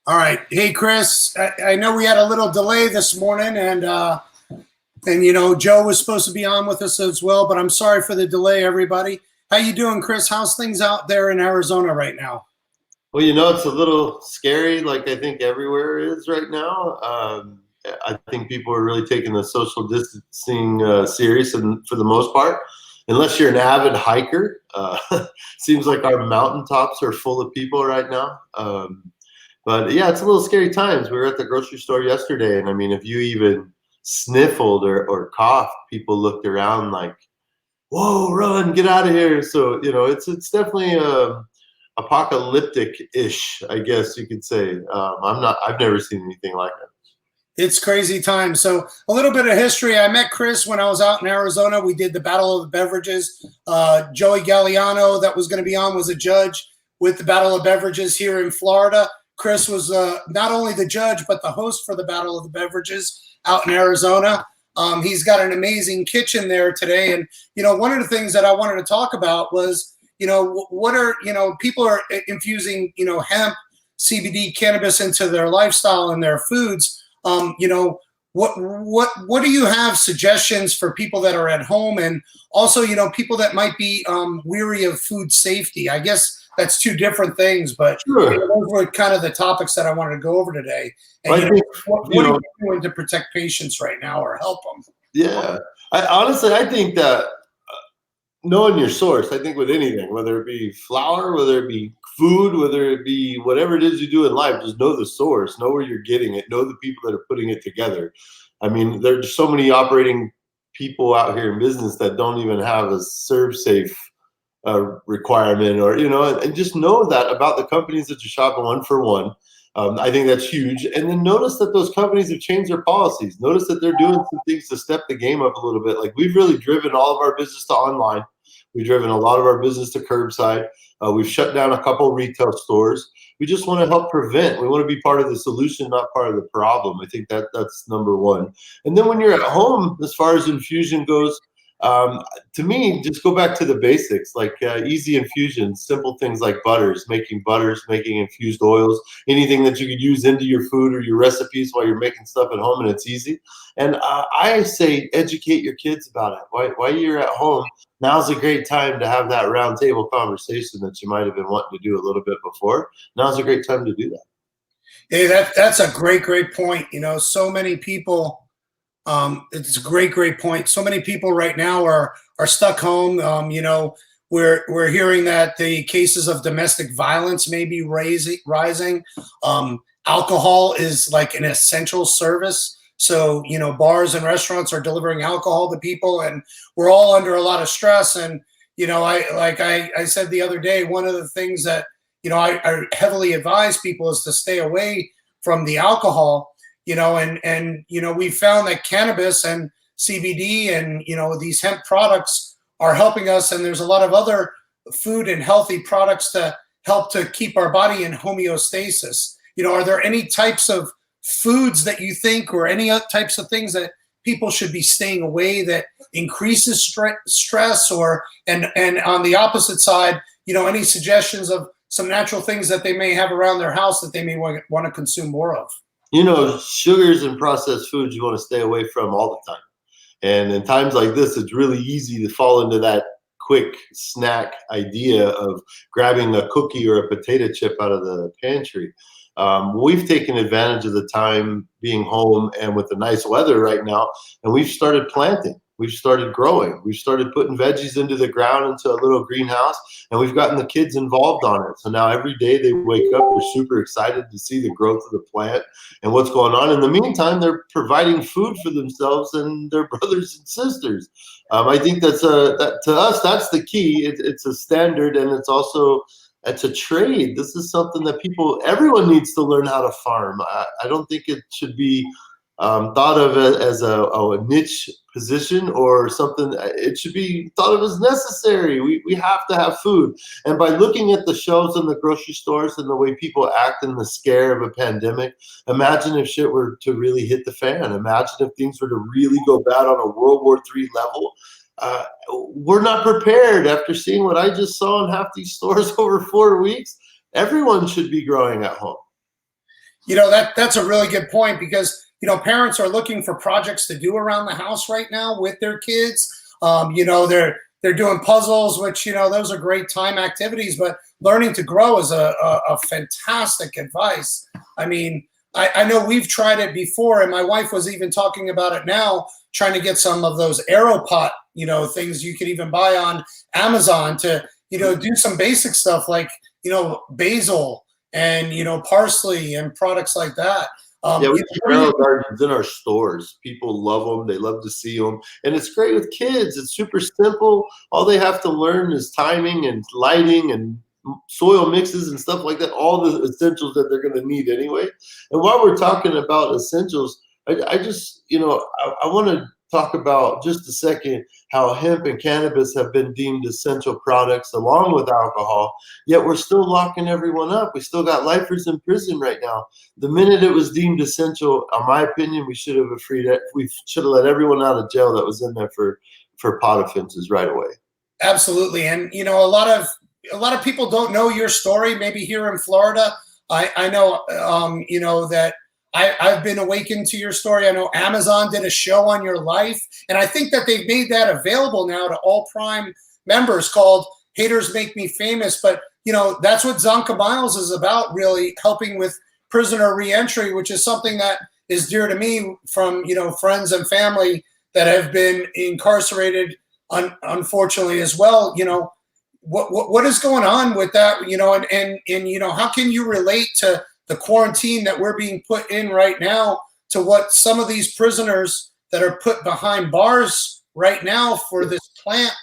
All right. Hey, Chris, I know we had a little delay this morning and Joe was supposed to be on with us as well, but I'm sorry for the delay, everybody. How you doing, Chris? How's things out there in Arizona right now? Well, it's a little scary, like I think everywhere is right now. I think people are really taking the social distancing serious, and for the most part, unless you're an avid hiker, seems like our mountaintops are full of people right now. But yeah, it's a little scary times. We were at the grocery store yesterday, and I mean, if you even sniffled or coughed, people looked around like, "Whoa, run, get out of here!" So it's definitely apocalyptic-ish, I guess you could say. I've never seen anything like it. It's crazy time. So a little bit of history. I met Chris when I was out in Arizona. We did the Battle of the Beverages. Joey Galliano, that was going to be on, was a judge with the Battle of Beverages here in Florida. Chris was not only the judge, but the host for the Battle of the Beverages out in Arizona. He's got an amazing kitchen there today. And, one of the things that I wanted to talk about was, what are, people are infusing, hemp, CBD, cannabis into their lifestyle and their foods. What do you have suggestions for people that are at home, and also, people that might be weary of food safety? I guess that's two different things, but Sure. those were kind of the topics that I wanted to go over today. And I think, what are you doing to protect patients right now or help them? yeah. I think that knowing your source, I think with anything, whether it be flour, whether it be food, whether it be whatever it is you do in life, just know the source, know where you're getting it, know the people that are putting it together. I mean, there's so many operating people out here in business that don't even have a serve safe requirement, or and just know that about the companies that you shop one for one. I think that's huge. And then notice that those companies have changed their policies. Notice that they're doing some things to step the game up a little bit. Like, we've really driven all of our business to online. We've driven a lot of our business to curbside. We've shut down a couple retail stores. We just want to help prevent. We want to be part of the solution, not part of the problem. I think that's number one. And then when you're at home, as far as infusion goes, to me, just go back to the basics, like easy infusions, simple things like butters, making infused oils, anything that you could use into your food or your recipes while you're making stuff at home, and it's easy. And I say educate your kids about it. While you're at home, now's a great time to have that round table conversation that you might have been wanting to do a little bit before. Now's a great time to do that. Hey, that's a great point. So many people. It's a great point. So many people right now are stuck home. We're hearing that the cases of domestic violence may be rising. Alcohol is like an essential service. So, bars and restaurants are delivering alcohol to people, and we're all under a lot of stress. And, I said the other day, one of the things that, I heavily advise people is to stay away from the alcohol. We found that cannabis and CBD and, these hemp products are helping us. And there's a lot of other food and healthy products to help to keep our body in homeostasis. Are there any types of foods that you think, or any other types of things that people should be staying away that increases stress, and on the opposite side, any suggestions of some natural things that they may have around their house that they may want to consume more of? Sugars and processed foods you want to stay away from all the time. And in times like this, it's really easy to fall into that quick snack idea of grabbing a cookie or a potato chip out of the pantry. We've taken advantage of the time being home and with the nice weather right now, and we've started planting. We've started growing. We've started putting veggies into the ground, into a little greenhouse, and we've gotten the kids involved on it. So now every day they wake up, they're super excited to see the growth of the plant and what's going on. In the meantime, they're providing food for themselves and their brothers and sisters. I think that to us, that's the key. It's a standard, and it's a trade. This is something that everyone needs to learn how to farm. I don't think it should be thought of as a niche position or something. It should be thought of as necessary. We have to have food. And by looking at the shelves in the grocery stores and the way people act in the scare of a pandemic, imagine if shit were to really hit the fan. Imagine if things were to really go bad on a World War III level. We're not prepared. After seeing what I just saw in half these stores over 4 weeks, everyone should be growing at home. That's a really good point, because parents are looking for projects to do around the house right now with their kids. They're doing puzzles, which those are great time activities. But learning to grow is a fantastic advice. I mean, I know we've tried it before, and my wife was even talking about it now, trying to get some of those AeroPot things you could even buy on Amazon to do some basic stuff like basil and parsley and products like that. Yeah, we keep arrow gardens in our stores. People love them. They love to see them. And it's great with kids. It's super simple. All they have to learn is timing and lighting and soil mixes and stuff like that, all the essentials that they're going to need anyway. And while we're talking about essentials, I just, I want to talk about just a second how hemp and cannabis have been deemed essential products along with alcohol, yet we're still locking everyone up. We still got lifers in prison right now. The minute it was deemed essential, in my opinion, we should have let everyone out of jail that was in there for pot offenses right away. Absolutely. And a lot of people don't know your story. Maybe here in Florida, I know that I've been awakened to your story. I know Amazon did a show on your life, and I think that they've made that available now to all Prime members, called Haters Make Me Famous. But that's what Zonka Miles is about, really helping with prisoner reentry, which is something that is dear to me from friends and family that have been incarcerated unfortunately as well. What is going on with that, and how can you relate to the quarantine that we're being put in right now to what some of these prisoners that are put behind bars right now for this plant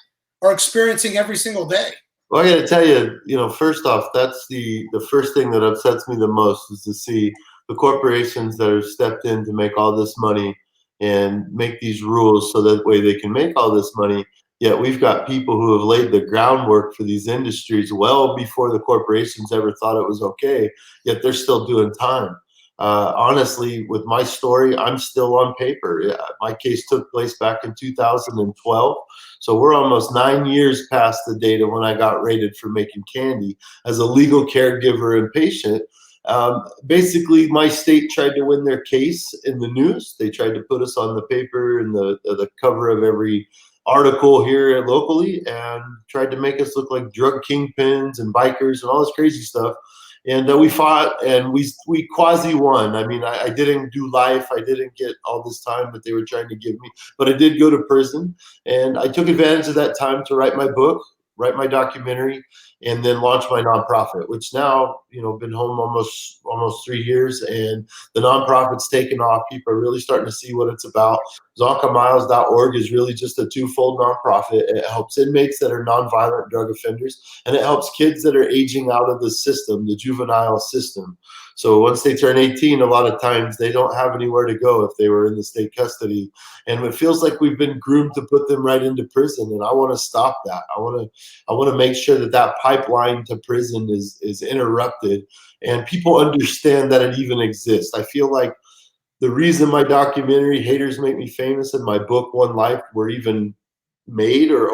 are experiencing every single day? Well, I got to tell you, first off, that's the first thing that upsets me the most, is to see the corporations that have stepped in to make all this money and make these rules so that way they can make all this money. Yet we've got people who have laid the groundwork for these industries well before the corporations ever thought it was okay, yet they're still doing time. Honestly, with my story, I'm still on paper. My case took place back in 2012. So we're almost 9 years past the date of when I got rated for making candy as a legal caregiver and patient. Basically, my state tried to win their case in the news. They tried to put us on the paper and the cover of every article here locally, and tried to make us look like drug kingpins and bikers and all this crazy stuff. And we fought, and we quasi won. I mean, I didn't do life. I didn't get all this time that they were trying to give me, but I did go to prison, and I took advantage of that time to write my book, write my documentary, and then launch my nonprofit, which now, been home almost 3 years, and the nonprofit's taken off. People are really starting to see what it's about. ZonkaMiles.org is really just a twofold nonprofit. It helps inmates that are nonviolent drug offenders, and it helps kids that are aging out of the system, the juvenile system. So once they turn 18, a lot of times they don't have anywhere to go if they were in the state custody. And it feels like we've been groomed to put them right into prison. And I want to stop that. I want to make sure that pipeline to prison is interrupted and people understand that it even exists. I feel like the reason my documentary Haters Make Me Famous and my book One Life were even made or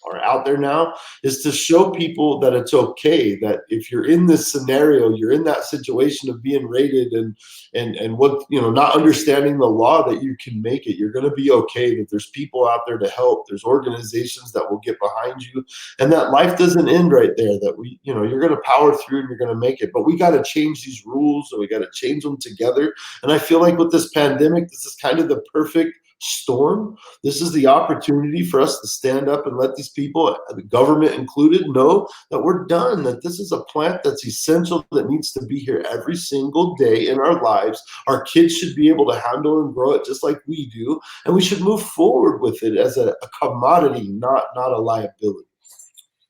are out there now is to show people that it's okay, that if you're in this scenario, you're in that situation of being rated and what, not understanding the law, that you can make it. You're going to be okay, that there's people out there to help. There's organizations that will get behind you, and that life doesn't end right there, that you're going to power through and you're going to make it. But we got to change these rules, and we got to change them together. And I feel like with this pandemic, this is kind of the perfect storm. This is the opportunity for us to stand up and let these people, the government included, know that we're done, that this is a plant that's essential, that needs to be here every single day in our lives. Our kids should be able to handle and grow it just like we do, and we should move forward with it as a commodity, not a liability.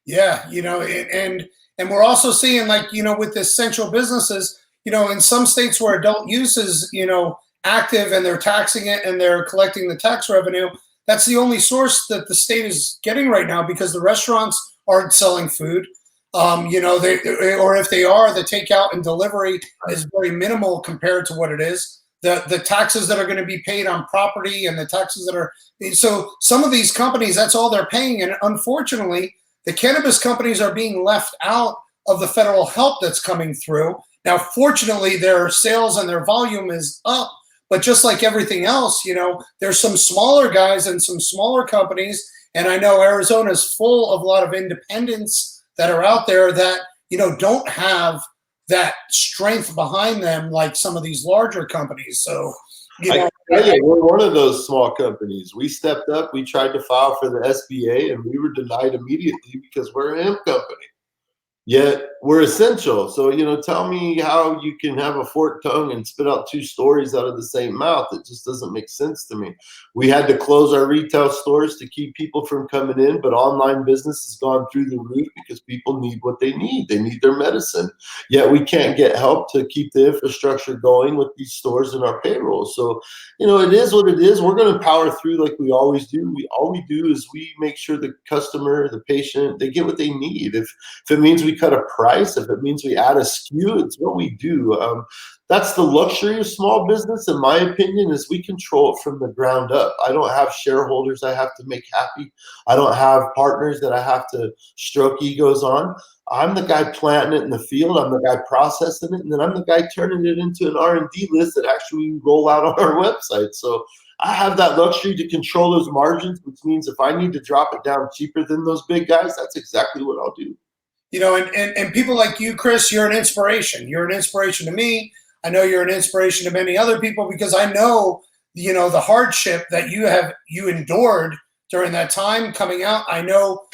Yeah, and we're also seeing, like, with the essential businesses, in some states where adult use is, active and they're taxing it and they're collecting the tax revenue, that's the only source that the state is getting right now, because the restaurants aren't selling food. Or if they are, the takeout and delivery is very minimal compared to what it is. The taxes that are going to be paid on property and the taxes that are, so some of these companies, that's all they're paying. And unfortunately, the cannabis companies are being left out of the federal help that's coming through. Now, fortunately, their sales and their volume is up, but just like everything else, there's some smaller guys and some smaller companies. And I know Arizona is full of a lot of independents that are out there that, don't have that strength behind them like some of these larger companies. So, I can tell you, we're one of those small companies. We stepped up. We tried to file for the SBA, and we were denied immediately because we're a hemp company. Yet we're essential. So, tell me how you can have a forked tongue and spit out two stories out of the same mouth. It just doesn't make sense to me. We had to close our retail stores to keep people from coming in, but online business has gone through the roof because people need what they need. They need their medicine. Yet we can't get help to keep the infrastructure going with these stores and our payroll. So, it is what it is. We're going to power through like we always do. All we do is we make sure the customer, the patient, they get what they need. If it means we cut a price, if it means we add a SKU, it's what we do. That's the luxury of small business, in my opinion, is we control it from the ground up. I don't have shareholders I have to make happy. I don't have partners that I have to stroke egos on. I'm the guy planting it in the field. I'm the guy processing it, and then I'm the guy turning it into an R&D list that actually we roll out on our website. So I have that luxury to control those margins, which means if I need to drop it down cheaper than those big guys, that's exactly what I'll do. And people like you, Chris, you're an inspiration. You're an inspiration to me. I know you're an inspiration to many other people because I know, the hardship that you endured during that time coming out. I know,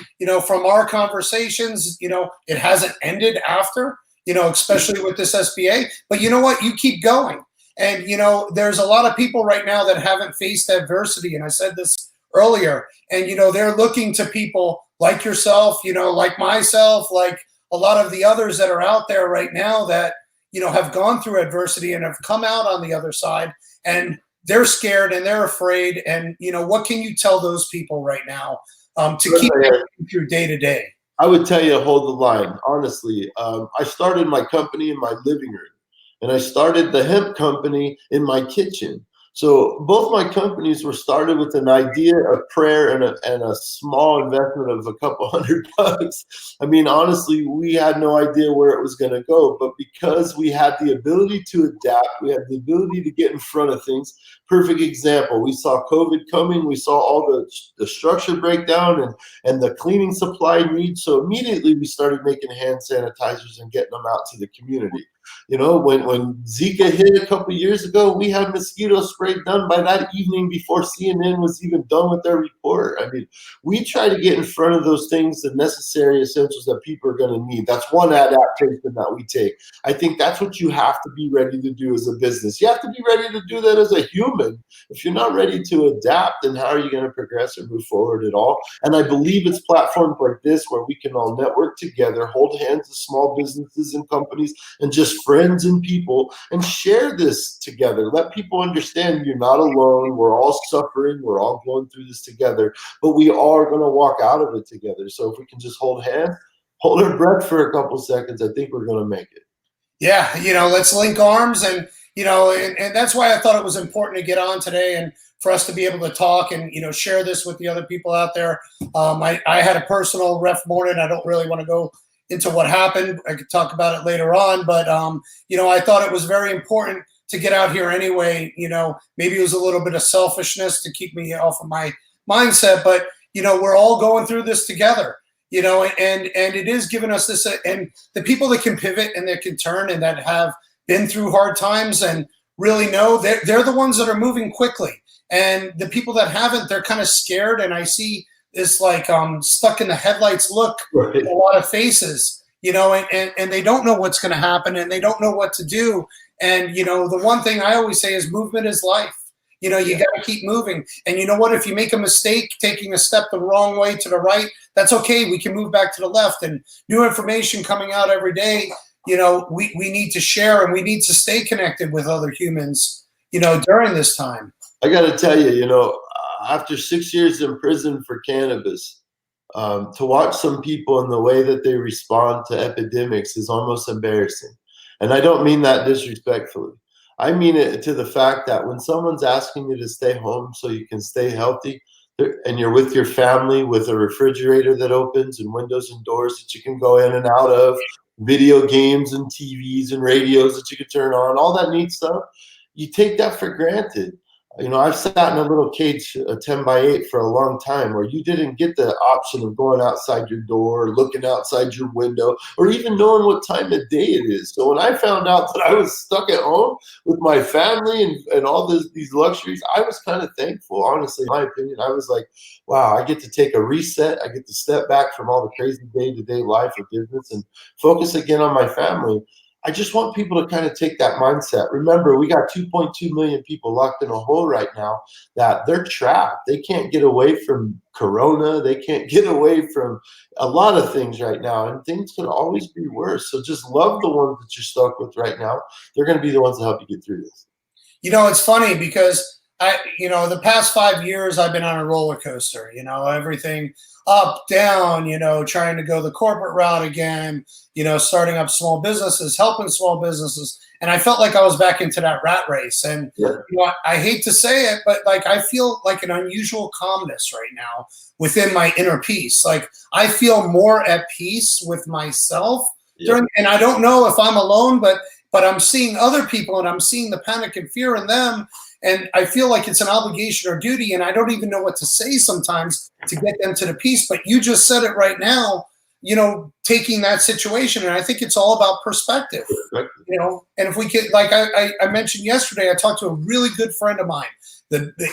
from our conversations, it hasn't ended after, especially with this SBA. But you know what? You keep going. And, there's a lot of people right now that haven't faced adversity. And I said this earlier. And, they're looking to people like yourself, like myself, like a lot of the others that are out there right now that, have gone through adversity and have come out on the other side, and they're scared and they're afraid. And, what can you tell those people right now to keep through day to day? I would tell you, hold the line. Honestly, I started my company in my living room, and I started the hemp company in my kitchen. So both my companies were started with an idea, a prayer, and a small investment of a couple $100. I mean, honestly, we had no idea where it was going to go, but because we had the ability to adapt, we had the ability to get in front of things. Perfect example. We saw COVID coming. We saw all the structure breakdown and the cleaning supply needs. So immediately we started making hand sanitizers and getting them out to the community. When Zika hit a couple years ago, we had mosquito spray done by that evening before CNN was even done with their report. I mean, we try to get in front of those things, the necessary essentials that people are going to need. That's one adaptation that we take. I think that's what you have to be ready to do as a business. You have to be ready to do that as a human. If you're not ready to adapt, then how are you going to progress or move forward at all? And I believe it's platforms like this where we can all network together, hold hands as small businesses and companies, and just friends and people, and share this together. Let people understand you're not alone. We're all suffering. We're all going through this together, but we are going to walk out of it together. So if we can just hold hands, hold our breath for a couple seconds, I think we're going to make it. Yeah, let's link arms, and and that's why I thought it was important to get on today and for us to be able to talk and share this with the other people out there. I had a personal ref morning. I don't really want to go into what happened. I could talk about it later on, but I thought it was very important to get out here anyway. Maybe it was a little bit of selfishness to keep me off of my mindset, but we're all going through this together. And it is giving us this, and the people that can pivot and that can turn and that have been through hard times and really know they're the ones that are moving quickly. And the people that haven't, they're kind of scared. And I see this like stuck in the headlights look Right. in a lot of faces, and they don't know what's going to happen and they don't know what to do. And, the one thing I always say is movement is life. You got to keep moving. And you know what? If you make a mistake, taking a step the wrong way to the right, that's okay. We can move back to the left, and new information coming out every day. We need to share, and we need to stay connected with other humans, during this time. I got to tell you, after 6 years in prison for cannabis, to watch some people in the way that they respond to epidemics is almost embarrassing. And I don't mean that disrespectfully. I mean it to the fact that when someone's asking you to stay home so you can stay healthy, and you're with your family with a refrigerator that opens and windows and doors that you can go in and out of, video games and TVs and radios that you could turn on, all that neat stuff. You take that for granted. You know, I've sat in a little cage, a 10 by 8 for a long time, where you didn't get the option of going outside your door, looking outside your window, or even knowing what time of day it is. So when I found out that I was stuck at home with my family and all these luxuries, I was kind of thankful. Honestly, in my opinion, I was like, wow, I get to take a reset. I get to step back from all the crazy day-to-day life of business and focus again on my family. I just want people to kind of take that mindset. Remember, we got 2.2 million people locked in a hole right now that they're trapped. They can't get away from Corona. They can't get away from a lot of things right now, and things could always be worse. So just love the ones that you're stuck with right now. They're going to be the ones that help you get through this. You know, it's funny because the past 5 years I've been on a roller coaster, everything up, down, trying to go the corporate route again, starting up small businesses, helping small businesses. And I felt like I was back into that rat race. And, I hate to say it, but like, I feel like an unusual calmness right now within my inner peace. Like I feel more at peace with myself and I don't know if I'm alone, but I'm seeing other people and I'm seeing the panic and fear in them. And I feel like it's an obligation or duty, and I don't even know what to say sometimes to get them to the peace. But you just said it right now, taking that situation. And I think it's all about perspective, and if we could, like I mentioned yesterday, I talked to a really good friend of mine.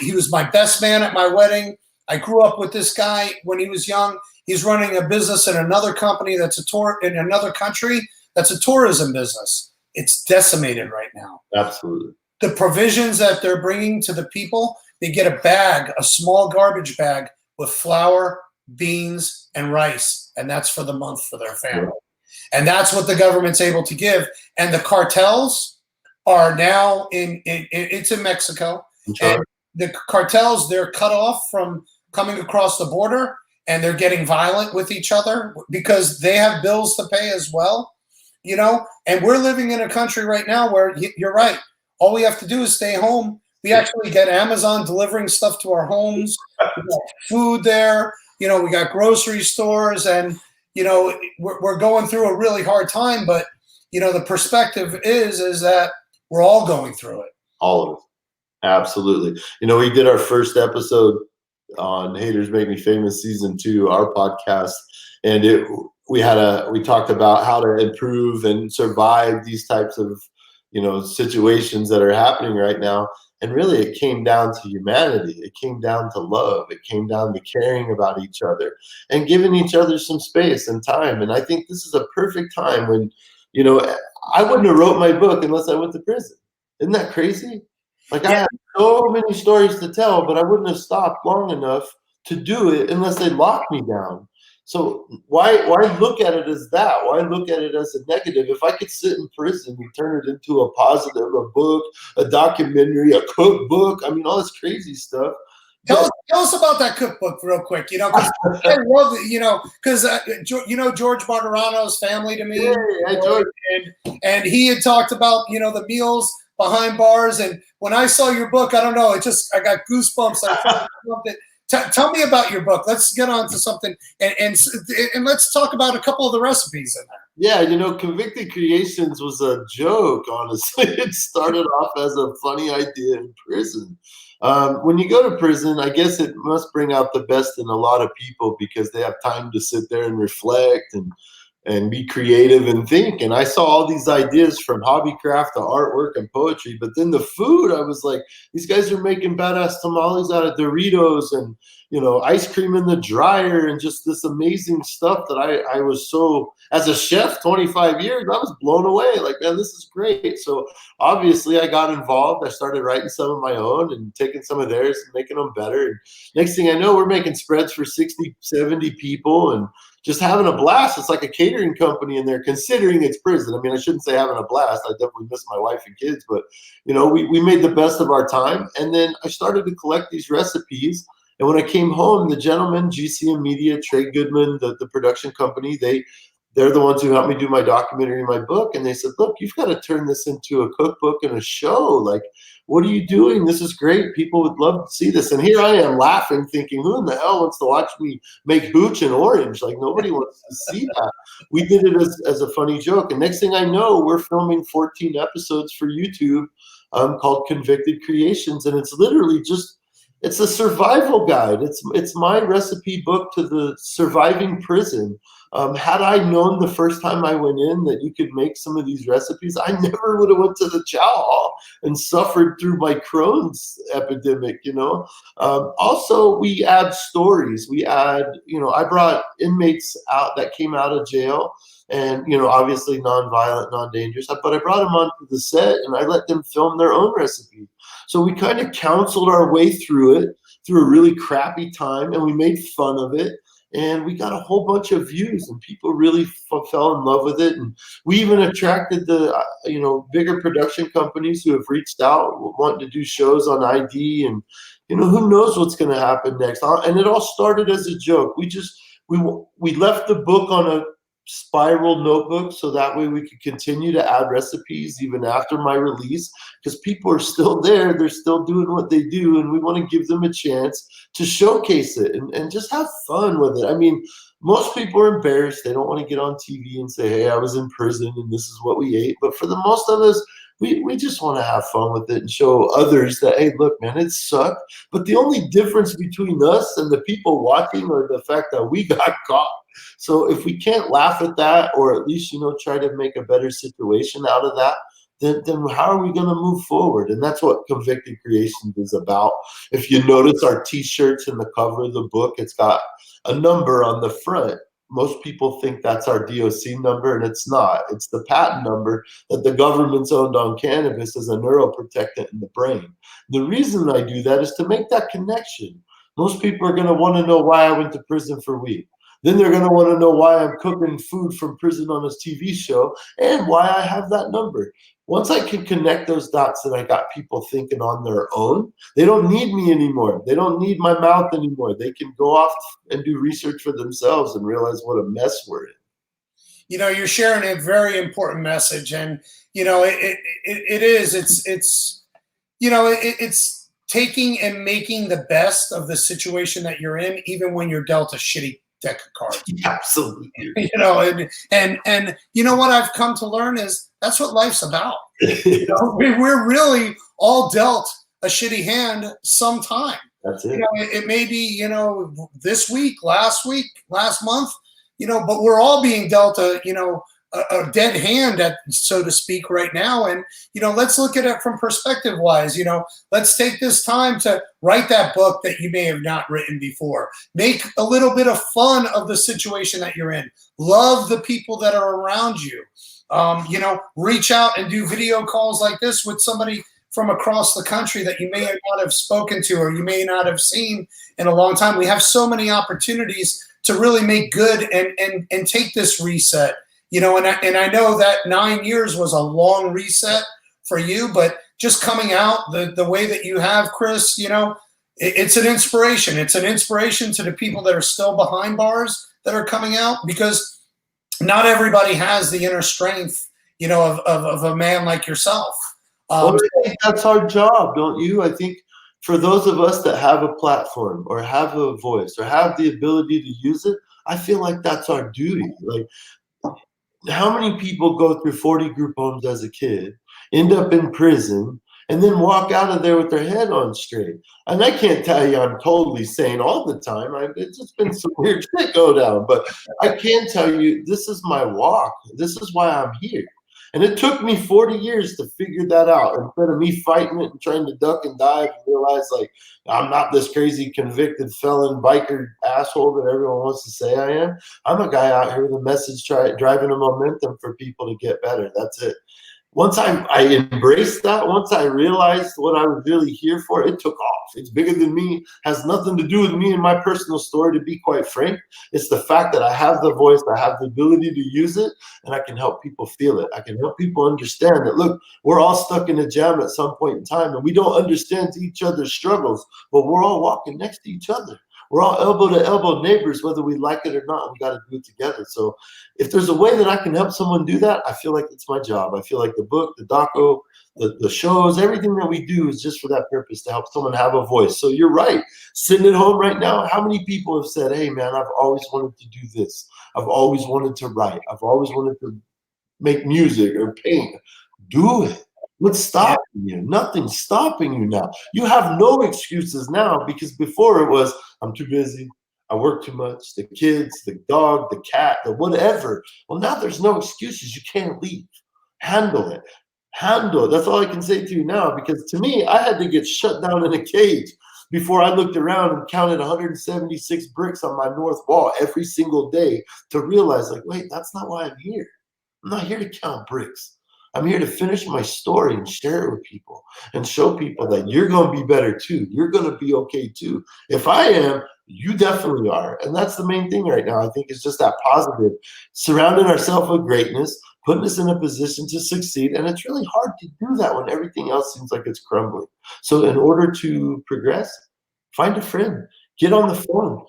He was my best man at my wedding. I grew up with this guy when he was young. He's running a business in another company in another country. That's a tourism business. It's decimated right now. Absolutely. The provisions that they're bringing to the people, they get a small garbage bag with flour, beans, and rice, and that's for the month for their family. And that's what the government's able to give. And the cartels are now it's in Mexico. And the cartels, they're cut off from coming across the border, and they're getting violent with each other because they have bills to pay as well, and we're living in a country right now where you're right. All we have to do is stay home. We actually get Amazon delivering stuff to our homes. We got food there. We got grocery stores, and we're going through a really hard time. But the perspective is that we're all going through it. All of it, absolutely. We did our first episode on Haters Make Me Famous Season 2, our podcast, and we talked about how to improve and survive these types of situations that are happening right now. And really, it came down to humanity. It came down to love. It came down to caring about each other and giving each other some space and time. And I think this is a perfect time when, I wouldn't have wrote my book unless I went to prison. Isn't that crazy? Like I have so many stories to tell, but I wouldn't have stopped long enough to do it unless they locked me down. So why look at it as that? Why look at it as a negative? If I could sit in prison and turn it into a positive, a book, a documentary, a cookbook, all this crazy stuff. Tell us about that cookbook real quick, because I love it, because George Martorano's family to me. Yeah, George. And he had talked about, the meals behind bars. And when I saw your book, I don't know, I got goosebumps. I loved it. Tell me about your book. Let's get on to something, and let's talk about a couple of the recipes in there. Yeah, Convicted Creations was a joke, honestly. It started off as a funny idea in prison. When you go to prison, I guess it must bring out the best in a lot of people because they have time to sit there and reflect and be creative and think. And I saw all these ideas from hobbycraft to artwork and poetry, but then the food, I was like, these guys are making badass tamales out of Doritos and, ice cream in the dryer and just this amazing stuff that I was so, as a chef, 25 years, I was blown away. Like, man, this is great. So obviously I got involved. I started writing some of my own and taking some of theirs and making them better. And next thing I know, we're making spreads for 60, 70 people and just having a blast. It's like a catering company in there, considering it's prison. I shouldn't say having a blast. I definitely miss my wife and kids, but we made the best of our time. And then I started to collect these recipes. And when I came home, the gentleman, GCM Media, Trey Goodman, the production company, they they're the ones who helped me do my documentary and my book. And they said, look, you've got to turn this into a cookbook and a show. Like, what are you doing? This is great. People would love to see this. And here I am laughing, thinking, who in the hell wants to watch me make hooch and orange? Like, nobody wants to see that. We did it as a funny joke. And next thing I know, we're filming 14 episodes for YouTube called Convicted Creations. And it's literally just, it's a survival guide. It's my recipe book to the surviving prison. Had I known the first time I went in that you could make some of these recipes, I never would have went to the chow hall and suffered through my Crohn's epidemic, you know. Also, we add stories. We add, you know, I brought inmates out that came out of jail and, you know, obviously non-violent, non-dangerous, but I brought them onto the set and I let them film their own recipe. So we kind of counseled our way through it, through a really crappy time, and we made fun of it. And we got a whole bunch of views, and people really fell in love with it. And we even attracted the, you know, bigger production companies who have reached out, wanting to do shows on ID. And, you know, who knows what's going to happen next. And it all started as a joke. We left the book on a spiral notebook so that way we could continue to add recipes even after my release, because people are still there, they're still doing what they do, and we want to give them a chance to showcase it and just have fun with it. I mean, most people are embarrassed, they don't want to get on TV and say, hey, I was in prison and this is what we ate. But for the most of us, we just want to have fun with it and show others that, hey, look, man, it sucked. But the only difference between us and the people watching are the fact that we got caught. So if we can't laugh at that, or at least, you know, try to make a better situation out of that, then how are we going to move forward? And that's what Convicted Creations is about. If you notice our t-shirts and the cover of the book, it's got a number on the front. Most people think that's our DOC number, and it's not. It's the patent number that the government's owned on cannabis as a neuroprotectant in the brain. The reason I do that is to make that connection. Most people are going to want to know why I went to prison for weed. Then they're going to want to know why I'm cooking food from prison on this TV show and why I have that number. Once I can connect those dots, then I got people thinking on their own. They don't need me anymore. They don't need my mouth anymore. They can go off and do research for themselves and realize what a mess we're in. You know, you're sharing a very important message, and you know, it's you know, it's taking and making the best of the situation that you're in, even when you're dealt a shitty deck of cards. Absolutely. You know, and you know what I've come to learn is that's what life's about. You know, we're really all dealt a shitty hand sometime. That's it. You know, it may be, you know, this week, last month, you know, but we're all being dealt a dead hand, so to speak, right now. And, you know, let's look at it from perspective wise. You know, let's take this time to write that book that you may have not written before. Make a little bit of fun of the situation that you're in. Love the people that are around you. You know, reach out and do video calls like this with somebody from across the country that you may not have spoken to or you may not have seen in a long time. We have so many opportunities to really make good and take this reset. You know, and I know that 9 years was a long reset for you, but just coming out the way that you have, Chris, you know, it's an inspiration. It's an inspiration to the people that are still behind bars that are coming out, because not everybody has the inner strength, you know, of a man like yourself. Well, I think that's our job, don't you? I think for those of us that have a platform or have a voice or have the ability to use it, I feel like that's our duty. Like, how many people go through 40 group homes as a kid, end up in prison, and then walk out of there with their head on straight? And I can't tell you I'm totally sane all the time. It's just been some weird shit go down. But I can tell you this is my walk. This is why I'm here. And it took me 40 years to figure that out. Instead of me fighting it and trying to duck and dive and realize, like, I'm not this crazy convicted felon biker asshole that everyone wants to say I am. I'm a guy out here with a message driving a momentum for people to get better. That's it. Once I embraced that, once I realized what I was really here for, it took off. It's bigger than me, has nothing to do with me and my personal story, to be quite frank. It's the fact that I have the voice, I have the ability to use it, and I can help people feel it. I can help people understand that, look, we're all stuck in a jam at some point in time, and we don't understand each other's struggles, but we're all walking next to each other. We're all elbow to elbow neighbors, whether we like it or not. We got to do it together. So if there's a way that I can help someone do that, I feel like it's my job. I feel like the book, the doco, the shows, everything that we do is just for that purpose, to help someone have a voice. So you're right. Sitting at home right now, how many people have said, hey, man, I've always wanted to do this. I've always wanted to write. I've always wanted to make music or paint. Do it. What's stopping you? Nothing's stopping you now. You have no excuses now, because before it was, I'm too busy. I work too much. The kids, the dog, the cat, the whatever. Well, now there's no excuses. You can't leave. Handle it. Handle it. That's all I can say to you now, because to me, I had to get shut down in a cage before I looked around and counted 176 bricks on my north wall every single day to realize, like, wait, that's not why I'm here. I'm not here to count bricks. I'm here to finish my story and share it with people and show people that you're going to be better too. You're going to be okay too. If I am, you definitely are. And that's the main thing right now. I think it's just that positive, surrounding ourselves with greatness, putting us in a position to succeed. And it's really hard to do that when everything else seems like it's crumbling. So in order to progress, find a friend, get on the phone,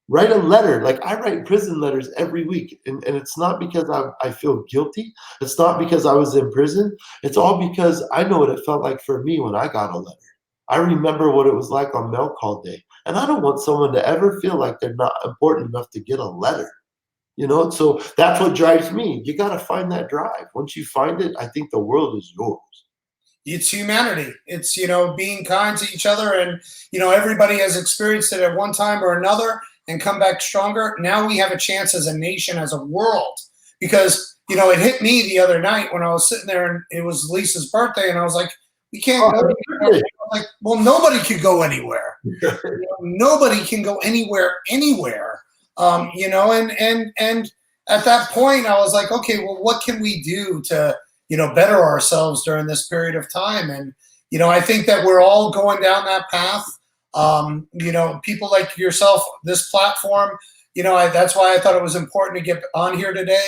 write a letter. Like, I write prison letters every week. And it's not because I feel guilty. It's not because I was in prison. It's all because I know what it felt like for me when I got a letter. I remember what it was like on mail call day. And I don't want someone to ever feel like they're not important enough to get a letter. You know, so that's what drives me. You got to find that drive. Once you find it, I think the world is yours. It's humanity. It's, being kind to each other. And, everybody has experienced it at one time or another and come back stronger. Now we have a chance as a nation, as a world, because, it hit me the other night when I was sitting there and it was Lisa's birthday and I was like, we can't go anywhere. Like, well, nobody could go anywhere. Nobody can go anywhere. And at that point I was like, okay, well, what can we do to, better ourselves during this period of time? And, I think that we're all going down that path. People like yourself, this platform, that's why I thought it was important to get on here today.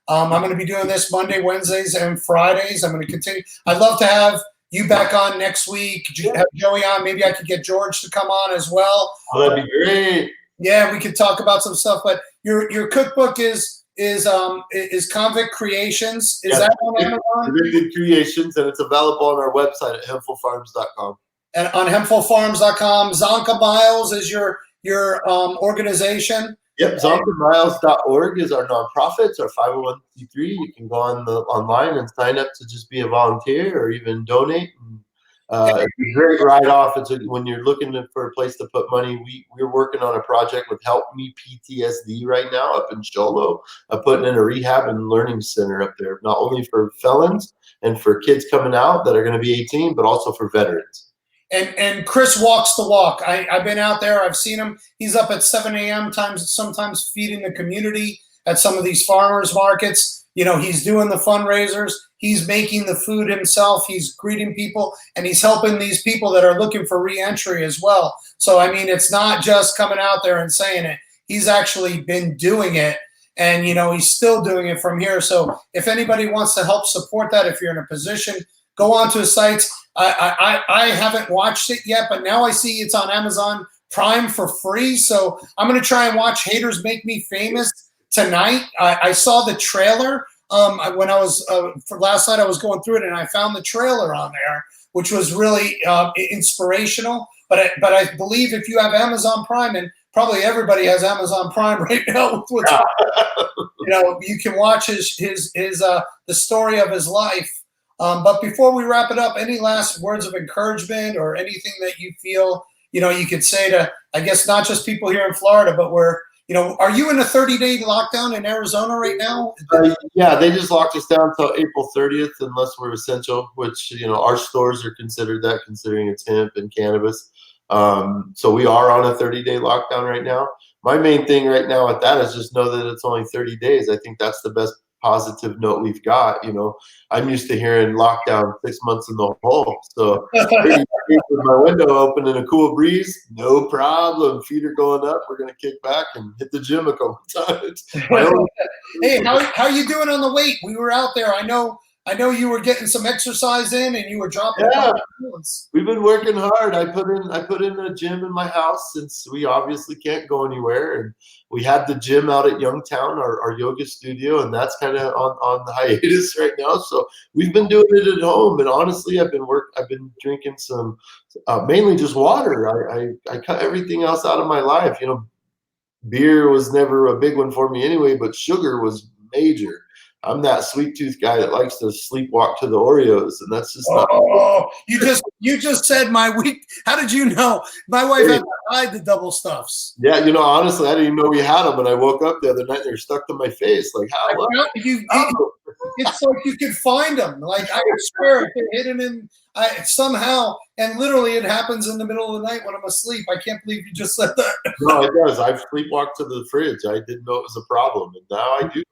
I'm going to be doing this Monday, Wednesdays, and Fridays. I'm going to continue. I'd love to have you back on next week, have Joey on. Maybe I could get George to come on as well. Oh, that'd be great. Yeah, we could talk about some stuff. But your cookbook is Convict Creations. Is that on Amazon? Convicted Creations, and it's available on our website at hempfulfarms.com. And on hempfulfarms.com. Zonka Miles is your organization. Yep, ZonkaMiles.org is our nonprofit. It's our 501c3. You can go online and sign up to just be a volunteer or even donate. It's a great write-off. When you're looking for a place to put money, we're working on a project with Help Me PTSD right now up in Sholo, putting in a rehab and learning center up there, not only for felons and for kids coming out that are going to be 18, but also for veterans. And Chris walks the walk. I've been out there. I've seen him. He's up at 7 a.m. sometimes feeding the community at some of these farmers markets. He's doing the fundraisers. He's making the food himself. He's greeting people, and he's helping these people that are looking for reentry as well. So, I mean, it's not just coming out there and saying it. He's actually been doing it, and, he's still doing it from here. So if anybody wants to help support that, if you're in a position, go onto his sites. I haven't watched it yet, but now I see it's on Amazon Prime for free. So I'm going to try and watch Haters Make Me Famous tonight. I saw the trailer when I was for last night. I was going through it and I found the trailer on there, which was really inspirational. But I believe if you have Amazon Prime, and probably everybody has Amazon Prime right now, you can watch the story of his life. But before we wrap it up, any last words of encouragement or anything that you feel, you could say to, I guess, not just people here in Florida, but are you in a 30-day lockdown in Arizona right now? Yeah, they just locked us down until April 30th, unless we're essential, which, our stores are considered that, considering it's hemp and cannabis. So we are on a 30-day lockdown right now. My main thing right now with that is just know that it's only 30 days. I think that's the best positive note we've got. I'm used to hearing lockdown 6 months in the hole. So with my window open and a cool breeze, no problem. Feet are going up. We're gonna kick back and hit the gym a couple times. Hey, how you doing on the weight? We were out there. I know I know you were getting some exercise in, and you were dropping. Yeah. Pounds. We've been working hard. I put in a gym in my house since we obviously can't go anywhere, and we had the gym out at Youngtown, our yoga studio, and that's kind of on the hiatus right now. So we've been doing it at home, and honestly, I've been drinking some mainly just water. I cut everything else out of my life. You know, beer was never a big one for me anyway, but sugar was major. I'm that sweet tooth guy that likes to sleepwalk to the Oreos, and that's just not. Oh, you just said my week. How did you know? My wife had to hide the double stuffs. Yeah, you know, honestly, I didn't even know we had them, and I woke up the other night and they're stuck to my face. Like, how? It's like you could find them. Like I swear, I could hidden in somehow, and literally, it happens in the middle of the night when I'm asleep. I can't believe you just said that. No, it does. I've sleepwalked to the fridge. I didn't know it was a problem, and now I do.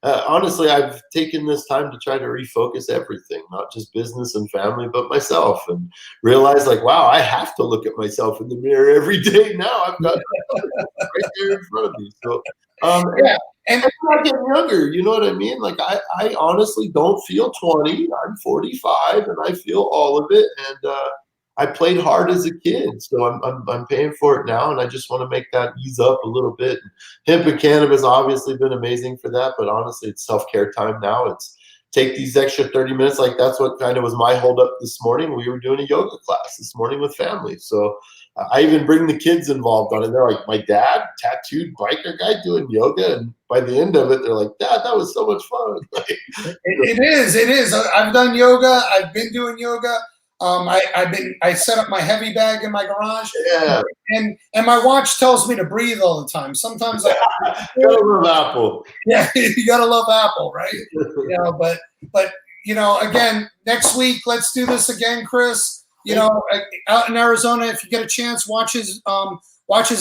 And honestly, I've taken this time to try to refocus everything, not just business and family, but myself, and realize, like, wow, I have to look at myself in the mirror every day now. I've got right there in front of me. So, Yeah. And I'm not getting younger, you know what I mean? Like I honestly don't feel 20. I'm 45, and I feel all of it. And I played hard as a kid, so I'm paying for it now, and I just want to make that ease up a little bit. Hemp and cannabis obviously been amazing for that, but honestly, it's self-care time now. It's take these extra 30 minutes. Like that's what kind of was my holdup this morning. We were doing a yoga class this morning with family, so I even bring the kids involved on it. They're like, my dad, tattooed biker guy doing yoga. And by the end of it, they're like, Dad, that was so much fun. it is. I've done yoga. I've been doing yoga. I set up my heavy bag in my garage. Yeah. And my watch tells me to breathe all the time. Sometimes I gotta love Apple. Yeah, you gotta love Apple, right? You know, but you know, again, next week, let's do this again, Chris. You know, out in Arizona, if you get a chance, watch his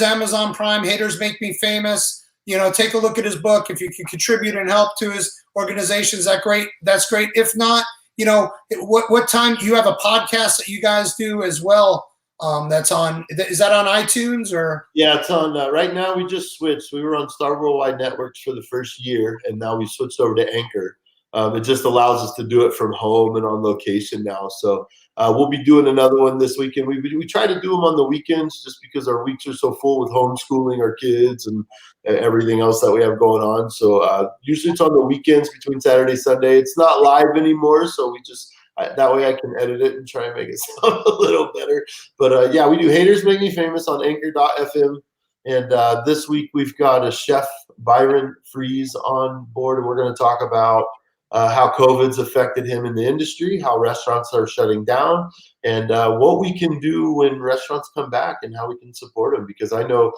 Amazon Prime, Haters Make Me Famous. You know, take a look at his book. If you can contribute and help to his organizations, that's great. If not, you know, what time you have a podcast that you guys do as well? That's on. Is that on iTunes or? Yeah, it's on. Right now, we just switched. We were on Star Worldwide Networks for the first year, and now we switched over to Anchor. It just allows us to do it from home and on location now. So we'll be doing another one this weekend. We try to do them on the weekends just because our weeks are so full with homeschooling our kids and everything else that we have going on. So usually it's on the weekends between Saturday and Sunday. It's not live anymore, so we just that way I can edit it and try and make it sound a little better. But yeah, we do Haters Make Me Famous on Anchor.fm. And this week we've got a chef, Byron Freeze, on board, and we're going to talk about how COVID's affected him in the industry, how restaurants are shutting down, and what we can do when restaurants come back and how we can support them. Because I know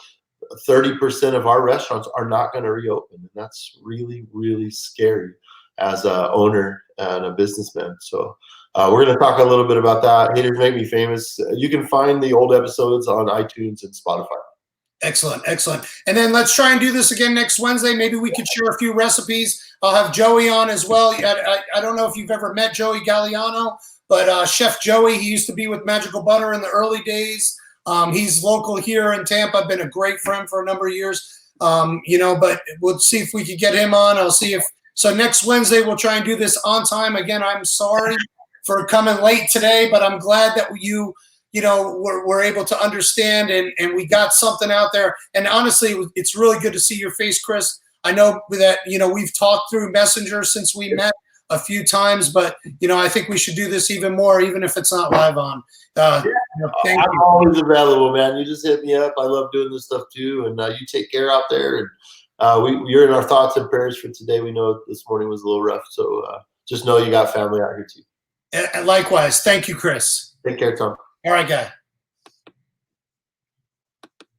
30% of our restaurants are not going to reopen, and that's really, really scary as an owner and a businessman. So we're going to talk a little bit about that. Haters Make Me Famous. You can find the old episodes on iTunes and Spotify. Excellent. And then let's try and do this again next Wednesday. Maybe we could share a few recipes. I'll have Joey on as well. I don't know if you've ever met Joey Galliano, but Chef Joey, he used to be with Magical Butter in the early days. He's local here in Tampa. I've been a great friend for a number of years. You know, but we'll see if we could get him on. I'll see if so next Wednesday we'll try and do this on time. Again, I'm sorry for coming late today, but I'm glad that you know, we're able to understand and we got something out there. And honestly, it's really good to see your face, Chris. I know that, you know, we've talked through Messenger since we met a few times, but, you know, I think we should do this even more, even if it's not live on. I'm always available, man. You just hit me up. I love doing this stuff too. And you take care out there. And you're in our thoughts and prayers for today. We know this morning was a little rough. So just know you got family out here too. And likewise. Thank you, Chris. Take care, Tom. All right, guy.